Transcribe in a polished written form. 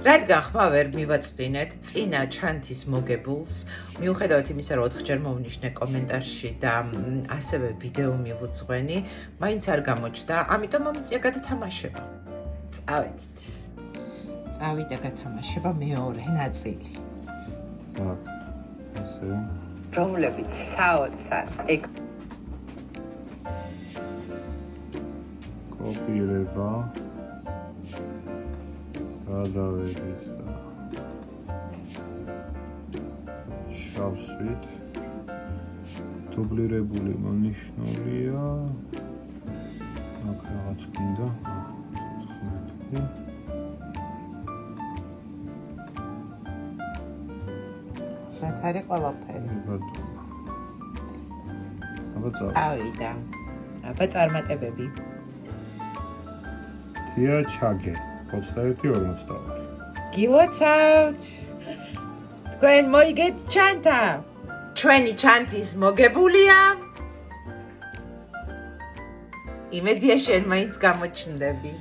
რადგან ხმა ვერ მივაწვინეთ წინა ჩანთის მოგებულს, მიუხედავად იმისა, რომ 4-ჯერ მოვნიშნე კომენტარში და ასევე ვიდეო მივუძღვენი, მაინც არ გამოჩნდა, ამიტომ მომიწია გადათამაშება. წავედით. წავიდა გათამაშება მეორე ნაწილი. Так. ასე. რომლებიც საოცარ ეგ კოპირება გადავედით და შავსვით დუბლირებული მონიშნულია აქ რაღაც გინდა 14 საერთარი ყველაფერი. ავიდა. აბა წარმატებები. თია ჩაგე 21-42. გილოცავთ. თქვენ მოიგეთ ჩანთა. ჩვენი ჩანთის მოგებულია. იმედია შენ მაინც გამოჩნდები.